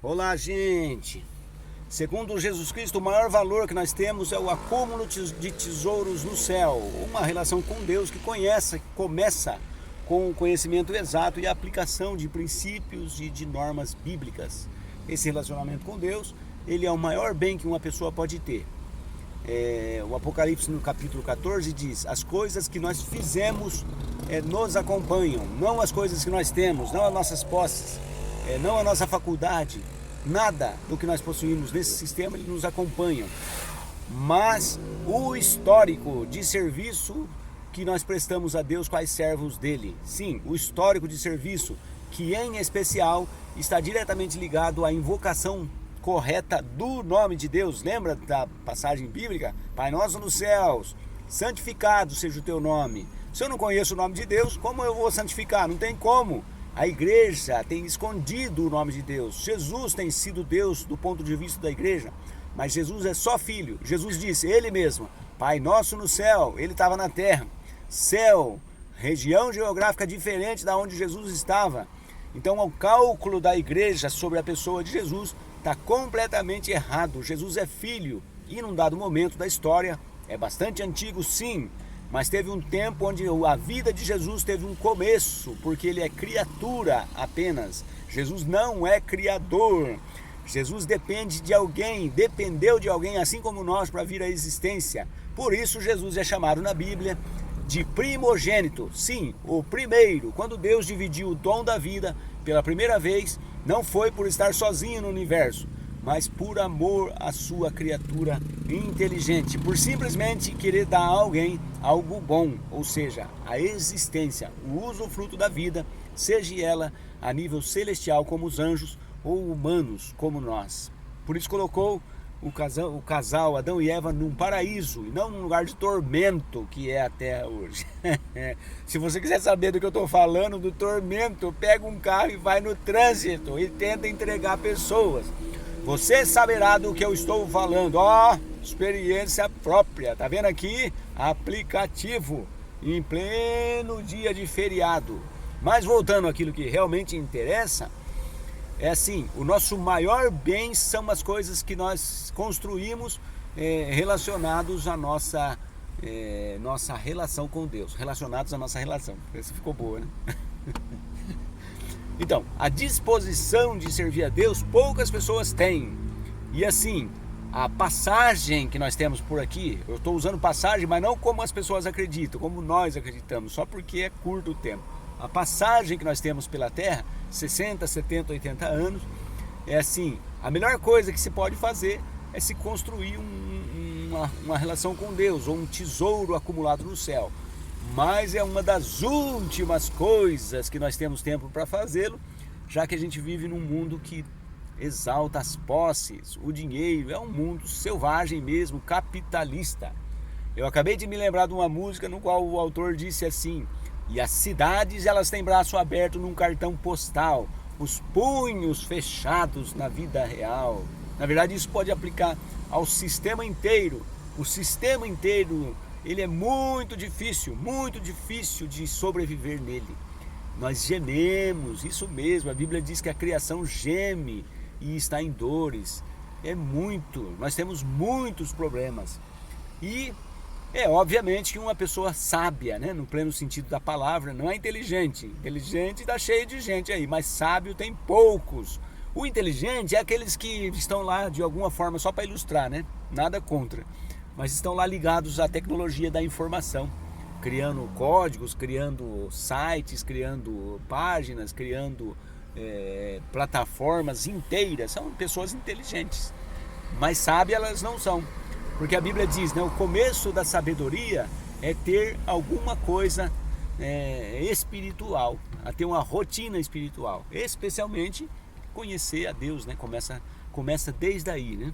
Olá, gente! Segundo Jesus Cristo, o maior valor que nós temos é o acúmulo de tesouros no céu. Uma relação com Deus que começa com o conhecimento exato e a aplicação de princípios e de normas bíblicas. Esse relacionamento com Deus, ele é o maior bem que uma pessoa pode ter. O Apocalipse no capítulo 14 diz: as coisas que nós fizemos nos acompanham, não as coisas que nós temos, não as nossas posses, não a nossa faculdade, nada do que nós possuímos nesse sistema ele nos acompanha, mas o histórico de serviço que nós prestamos a Deus quais servos dele. Sim, o histórico de serviço que em especial está diretamente ligado à invocação correta do nome de Deus. Lembra da passagem bíblica? Pai nosso nos céus, santificado seja o teu nome. Se eu não conheço o nome de Deus, como eu vou santificar? Não tem como. A igreja tem escondido o nome de Deus. Jesus tem sido Deus do ponto de vista da igreja, mas Jesus é só filho. Jesus disse, ele mesmo, Pai nosso no céu, ele estava na terra. Céu, região geográfica diferente da onde Jesus estava. Então o cálculo da igreja sobre a pessoa de Jesus está completamente errado. Jesus é filho e num dado momento da história, é bastante antigo sim, mas teve um tempo onde a vida de Jesus teve um começo, porque ele é criatura apenas. Jesus não é criador. Jesus depende de alguém, dependeu de alguém, assim como nós, para vir à existência. Por isso Jesus é chamado na Bíblia de primogênito. Sim, o primeiro. Quando Deus dividiu o dom da vida pela primeira vez, não foi por estar sozinho no universo, mas por amor à sua criatura inteligente, por simplesmente querer dar a alguém algo bom, ou seja, a existência, o usufruto da vida, seja ela a nível celestial como os anjos ou humanos como nós. Por isso colocou o casal Adão e Eva num paraíso e não num lugar de tormento que é a terra hoje. Se você quiser saber do que eu estou falando, do tormento, pega um carro e vai no trânsito e tenta entregar pessoas. Você saberá do que eu estou falando. Experiência própria. Tá vendo aqui? Aplicativo. Em pleno dia de feriado. Mas voltando àquilo que realmente interessa, é assim, o nosso maior bem são as coisas que nós construímos relacionados à nossa relação com Deus. Relacionados à nossa relação. Essa ficou boa, né? Então, a disposição de servir a Deus, poucas pessoas têm. E assim, a passagem que nós temos por aqui, eu estou usando passagem, mas não como as pessoas acreditam, como nós acreditamos, só porque é curto o tempo. A passagem que nós temos pela Terra, 60, 70, 80 anos, é assim, a melhor coisa que se pode fazer é se construir uma relação com Deus, ou um tesouro acumulado no céu. Mas é uma das últimas coisas que nós temos tempo para fazê-lo, já que a gente vive num mundo que exalta as posses, o dinheiro, é um mundo selvagem mesmo, capitalista. Eu acabei de me lembrar de uma música no qual o autor disse assim: e as cidades elas têm braço aberto num cartão postal, os punhos fechados na vida real. Na verdade isso pode aplicar ao sistema inteiro. O sistema inteiro ele é muito difícil de sobreviver nele. Nós gememos, isso mesmo, a Bíblia diz que a criação geme e está em dores. Nós temos muitos problemas. E obviamente que uma pessoa sábia, né, no pleno sentido da palavra, não é inteligente. Inteligente está cheio de gente aí, mas sábio tem poucos. O inteligente é aqueles que estão lá de alguma forma só para ilustrar, né? Nada contra. Mas estão lá ligados à tecnologia da informação, criando códigos, criando sites, criando páginas, criando plataformas inteiras. São pessoas inteligentes, mas sábias elas não são, porque a Bíblia diz, né, o começo da sabedoria é ter alguma coisa espiritual, a ter uma rotina espiritual, especialmente conhecer a Deus, né? Começa desde aí, né?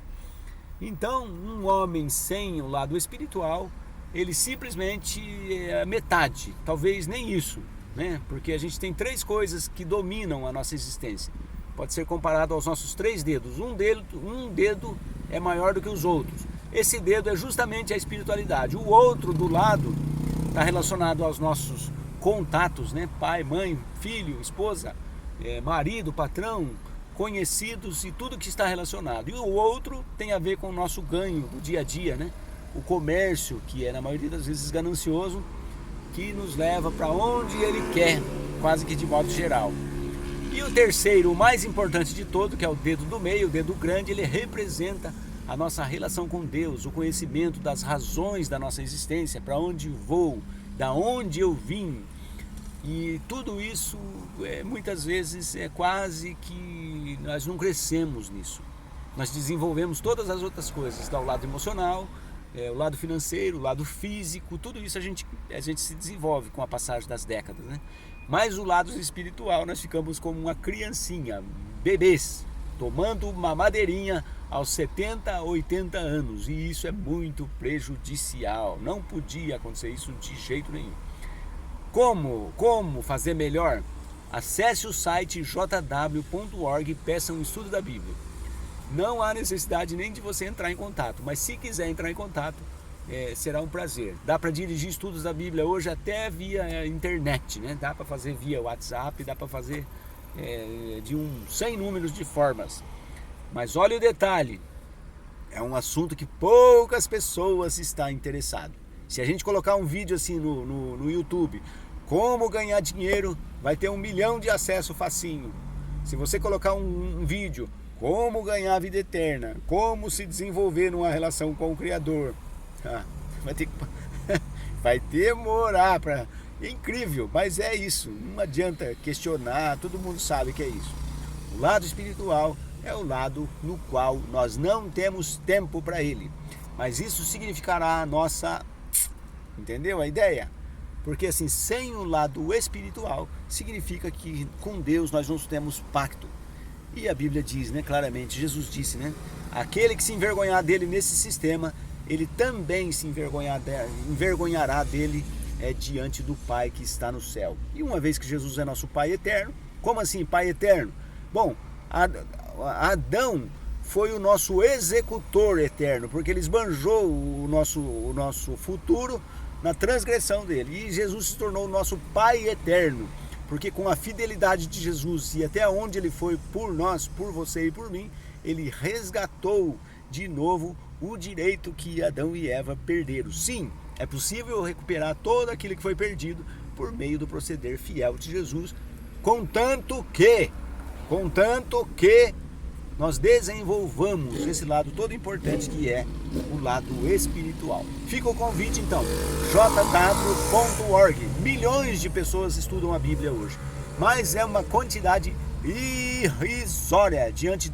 Então, um homem sem o lado espiritual, ele simplesmente é metade, talvez nem isso, né? Porque a gente tem três coisas que dominam a nossa existência. Pode ser comparado aos nossos três dedos. Um dedo é maior do que os outros. Esse dedo é justamente a espiritualidade. O outro do lado está relacionado aos nossos contatos, né? Pai, mãe, filho, esposa, marido, patrão, conhecidos e tudo que está relacionado. E o outro tem a ver com o nosso ganho do dia a dia, né? O comércio, que é na maioria das vezes ganancioso, que nos leva para onde ele quer, quase que de modo geral. E o terceiro, o mais importante de todo, que é o dedo do meio, o dedo grande, ele representa a nossa relação com Deus, o conhecimento das razões da nossa existência, para onde vou, da onde eu vim. E tudo isso, muitas vezes, é quase que nós não crescemos nisso. Nós desenvolvemos todas as outras coisas, o lado emocional, o lado financeiro, o lado físico, tudo isso a gente se desenvolve com a passagem das décadas, né? Mas o lado espiritual, nós ficamos como uma criancinha, bebês, tomando uma madeirinha aos 70, 80 anos. E isso é muito prejudicial. Não podia acontecer isso de jeito nenhum. Como fazer melhor? Acesse o site jw.org e peça um estudo da Bíblia. Não há necessidade nem de você entrar em contato, mas se quiser entrar em contato, será um prazer. Dá para dirigir estudos da Bíblia hoje até via internet, né? Dá para fazer via WhatsApp, dá para fazer de sem números de formas. Mas olha o detalhe, é um assunto que poucas pessoas estão interessadas. Se a gente colocar um vídeo assim no YouTube, como ganhar dinheiro, vai ter 1 milhão de acessos facinho. Se você colocar um vídeo, como ganhar a vida eterna, como se desenvolver numa relação com o Criador, vai demorar para... É incrível, mas é isso, não adianta questionar, todo mundo sabe que é isso. O lado espiritual é o lado no qual nós não temos tempo para ele, mas isso significará a nossa... Entendeu a ideia? Porque assim, sem o lado espiritual, significa que com Deus nós não temos pacto. E a Bíblia diz, né, claramente, Jesus disse, né, aquele que se envergonhar dele nesse sistema, ele também se envergonhará dele diante do Pai que está no céu. E uma vez que Jesus é nosso Pai eterno, como assim Pai eterno? Bom, Adão foi o nosso executor eterno, porque ele esbanjou o nosso futuro na transgressão dele. E Jesus se tornou o nosso Pai eterno, porque com a fidelidade de Jesus e até onde ele foi por nós, por você e por mim, ele resgatou de novo o direito que Adão e Eva perderam. Sim, é possível recuperar todo aquilo que foi perdido por meio do proceder fiel de Jesus, contanto que nós desenvolvamos esse lado todo importante que é o lado espiritual. Fica o convite então, jw.org. Milhões de pessoas estudam a Bíblia hoje, mas é uma quantidade irrisória diante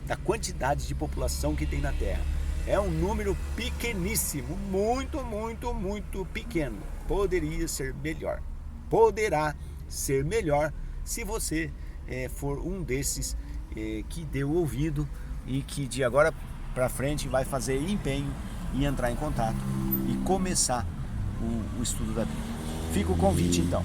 da quantidade de população que tem na Terra. É um número pequeníssimo, muito, muito, muito pequeno. Poderia ser melhor. Poderá ser melhor se você for um desses que deu ouvido e que de agora para frente vai fazer empenho em entrar em contato e começar o estudo da Bíblia. Fica o convite então.